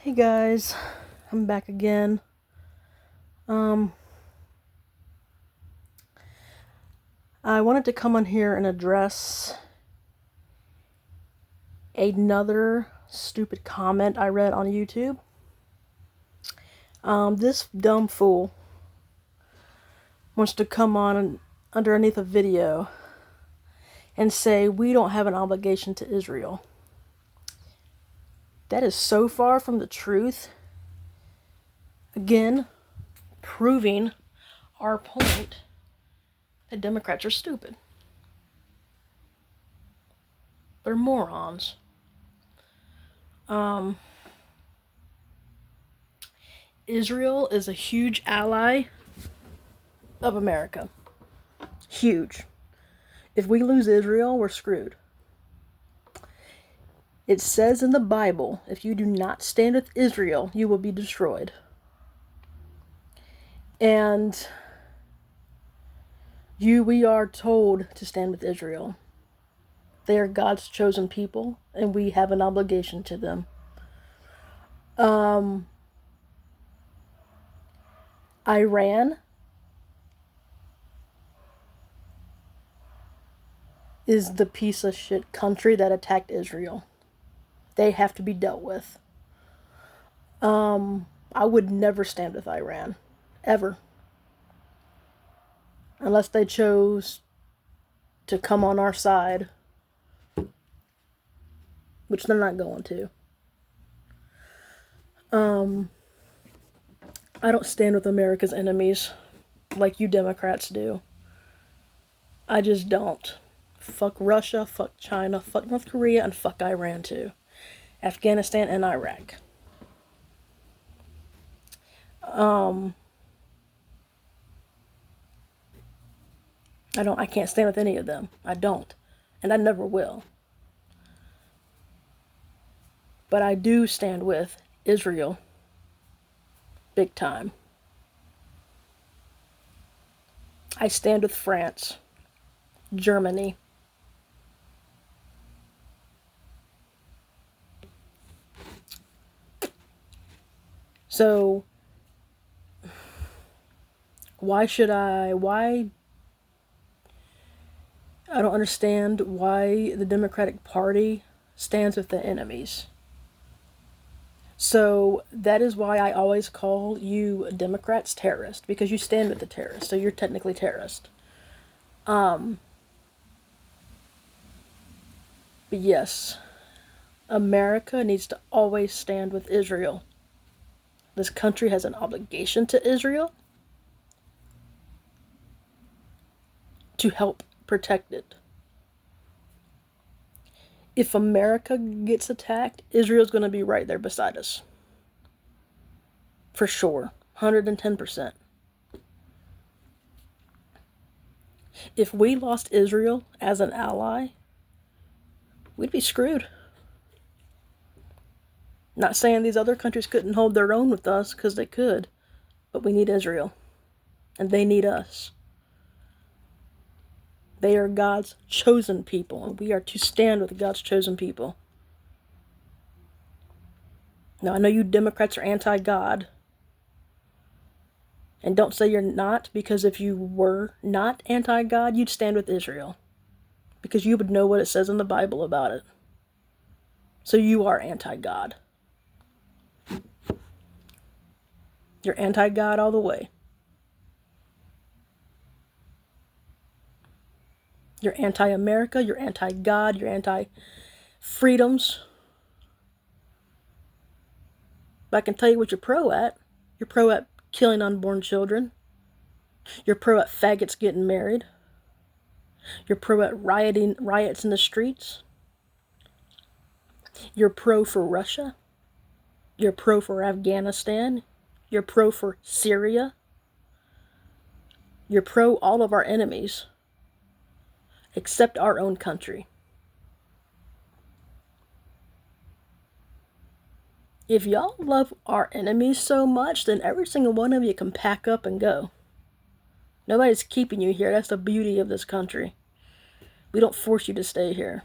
Hey guys, I'm back again. I wanted to come on here and address another stupid comment I read on YouTube. This dumb fool wants to come on underneath a video and say we don't have an obligation to Israel. That is so far from the truth. Again, proving our point that Democrats are stupid. They're morons. Israel is a huge ally of America. Huge. If we lose Israel, we're screwed. It says in the Bible, if you do not stand with Israel, you will be destroyed. And we are told to stand with Israel. They are God's chosen people, and we have an obligation to them. Iran is the piece of shit country that attacked Israel. They have to be dealt with. I would never stand with Iran. Ever. Unless they chose to come on our side. Which they're not going to. I don't stand with America's enemies like you Democrats do. I just don't. Fuck Russia, fuck China, fuck North Korea, and fuck Iran too. Afghanistan and Iraq. I can't stand with any of them. I don't. And I never will. But I do stand with Israel. Big time. I stand with France. Germany. So, why I don't understand why the Democratic Party stands with the enemies. So that is why I always call you Democrats terrorists, because you stand with the terrorists, so you're technically terrorist. But yes, America needs to always stand with Israel. This country has an obligation to Israel to help protect it. If America gets attacked, Israel's going to be right there beside us. For sure. 110%. If we lost Israel as an ally, we'd be screwed. Not saying these other countries couldn't hold their own with us, because they could. But we need Israel. And they need us. They are God's chosen people, and we are to stand with God's chosen people. Now, I know you Democrats are anti-God. And don't say you're not, because if you were not anti-God, you'd stand with Israel. Because you would know what it says in the Bible about it. So you are anti-God. You're anti-God all the way. You're anti-America, you're anti-God, you're anti-freedoms. But I can tell you what you're pro at. You're pro at killing unborn children. You're pro at faggots getting married. You're pro at riots in the streets. You're pro for Russia. You're pro for Afghanistan. You're pro for Syria. You're pro all of our enemies. Except our own country. If y'all love our enemies so much, then every single one of you can pack up and go. Nobody's keeping you here. That's the beauty of this country. We don't force you to stay here.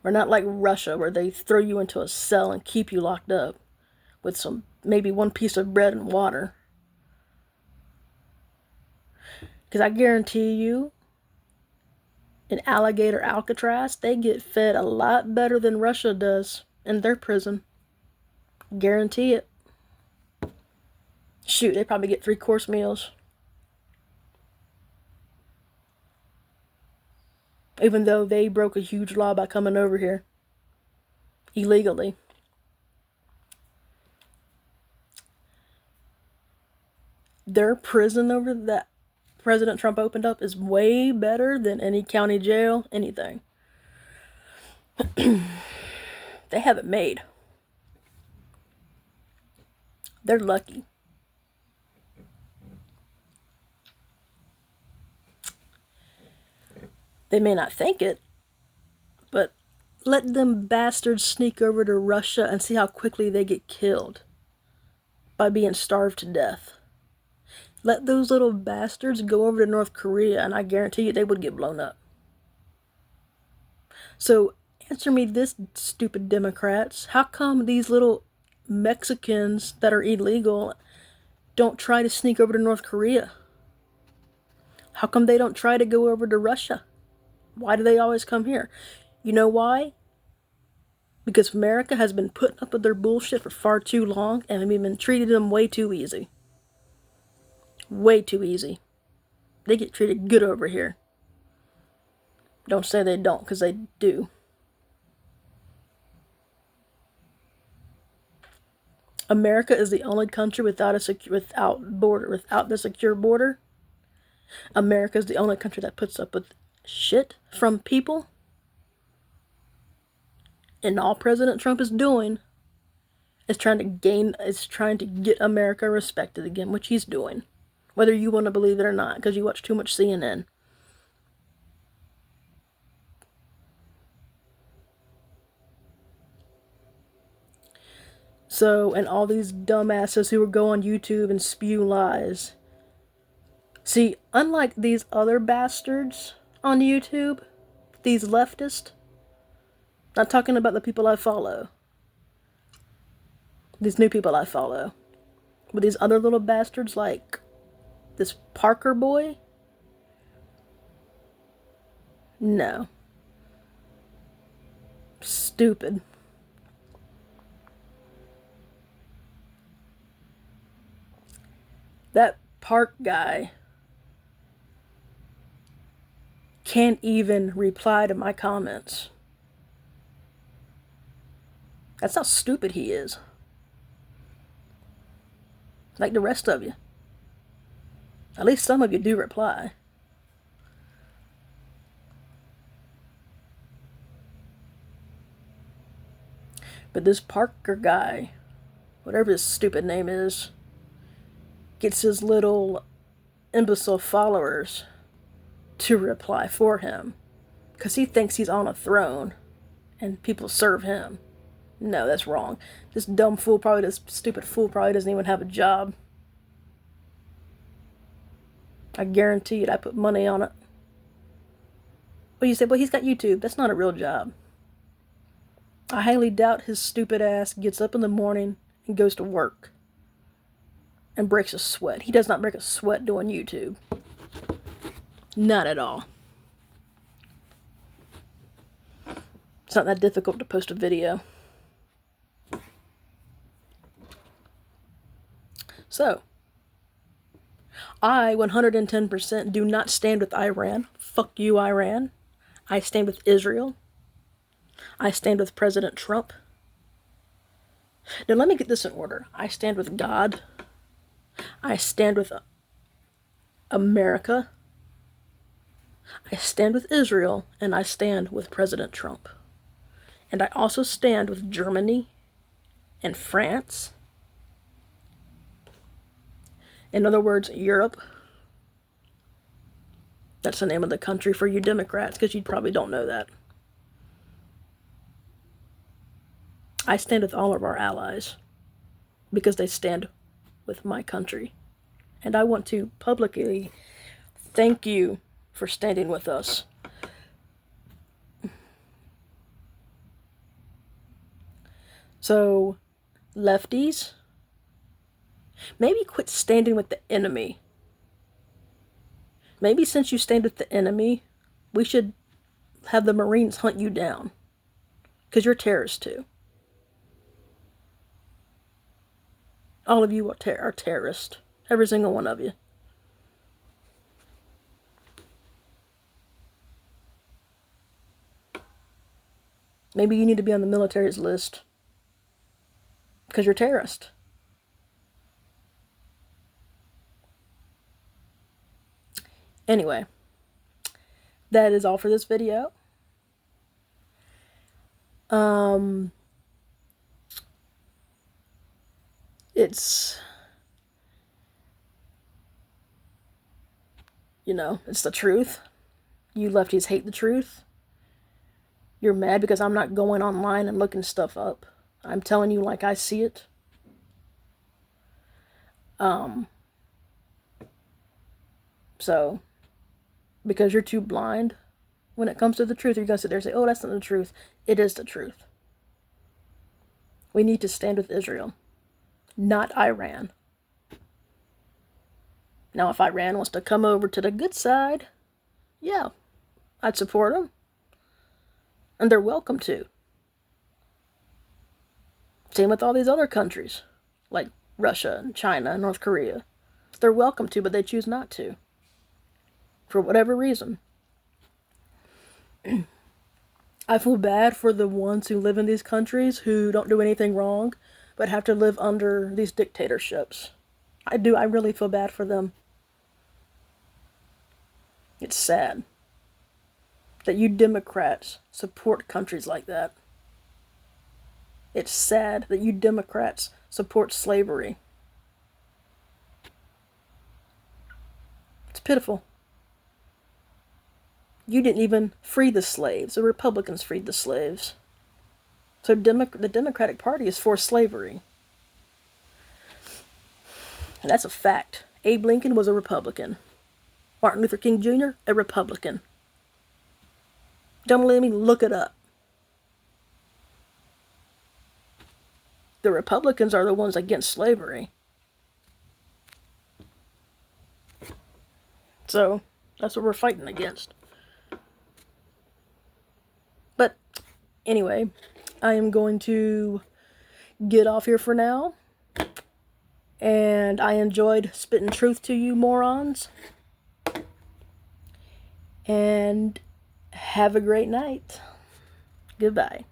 We're not like Russia, where they throw you into a cell and keep you locked up. with some, maybe one piece of bread and water. Because I guarantee you, in Alligator Alcatraz, they get fed a lot better than Russia does in their prison. Guarantee it. Shoot, they probably get 3-course meals. Even though they broke a huge law by coming over here illegally. Their prison over that President Trump opened up is way better than any county jail, anything. They have it made. They're lucky. They may not think it, but let them bastards sneak over to Russia and see how quickly they get killed by being starved to death. Let those little bastards go over to North Korea, and I guarantee you they would get blown up. So answer me this, stupid Democrats. How come these little Mexicans that are illegal don't try to sneak over to North Korea? How come they don't try to go over to Russia? Why do they always come here? You know why? Because America has been putting up with their bullshit for far too long, and we've been treating them way too easy. Way too easy. They get treated good over here. Don't say they don't, because they do. America is the only country without the secure border. America is the only country that puts up with shit from people. And all President Trump is doing is trying to get America respected again, which he's doing. Whether you want to believe it or not, because you watch too much CNN. So, and all these dumbasses who would go on YouTube and spew lies. See, unlike these other bastards on YouTube, these leftists, not talking about the people I follow, these new people I follow, but these other little bastards like this Parker boy, no. Stupid. That Park guy can't even reply to my comments. That's how stupid he is. Like the rest of you. At least some of you do reply. But this Parker guy, whatever his stupid name is, gets his little imbecile followers to reply for him. Because he thinks he's on a throne and people serve him. No, that's wrong. This stupid fool probably doesn't even have a job. I guarantee it. I put money on it. Well, you say, well, he's got YouTube. That's not a real job. I highly doubt his stupid ass gets up in the morning and goes to work and breaks a sweat. He does not break a sweat doing YouTube. Not at all. It's not that difficult to post a video. So, I 110% do not stand with Iran. Fuck you, Iran. I stand with Israel. I stand with President Trump. Now let me get this in order. I stand with God. I stand with America. I stand with Israel. And I stand with President Trump. And I also stand with Germany and France. In other words, Europe. That's the name of the country for you Democrats, because you probably don't know that. I stand with all of our allies because they stand with my country. And I want to publicly thank you for standing with us. So, lefties, maybe quit standing with the enemy. Maybe since you stand with the enemy, we should have the Marines hunt you down. Because you're terrorists too. All of you are terrorists. Every single one of you. Maybe you need to be on the military's list. Because you're terrorists. Anyway, that is all for this video. It's, you know, it's the truth. You lefties hate the truth. You're mad because I'm not going online and looking stuff up. I'm telling you like I see it. So, because you're too blind when it comes to the truth, you're going to sit there and say, oh, that's not the truth. It is the truth. We need to stand with Israel, not Iran. Now, if Iran wants to come over to the good side, yeah, I'd support them. And they're welcome to. Same with all these other countries, like Russia and China and North Korea. They're welcome to, but they choose not to. For whatever reason. I feel bad for the ones who live in these countries who don't do anything wrong, but have to live under these dictatorships. I do. I really feel bad for them. It's sad that you Democrats support countries like that. It's sad that you Democrats support slavery. It's pitiful. You didn't even free the slaves. The Republicans freed the slaves. So the Democratic Party is for slavery. And that's a fact. Abe Lincoln was a Republican. Martin Luther King Jr., a Republican. Don't let me look it up. The Republicans are the ones against slavery. So, that's what we're fighting against. But, anyway, I am going to get off here for now. And I enjoyed spitting truth to you morons. And have a great night. Goodbye.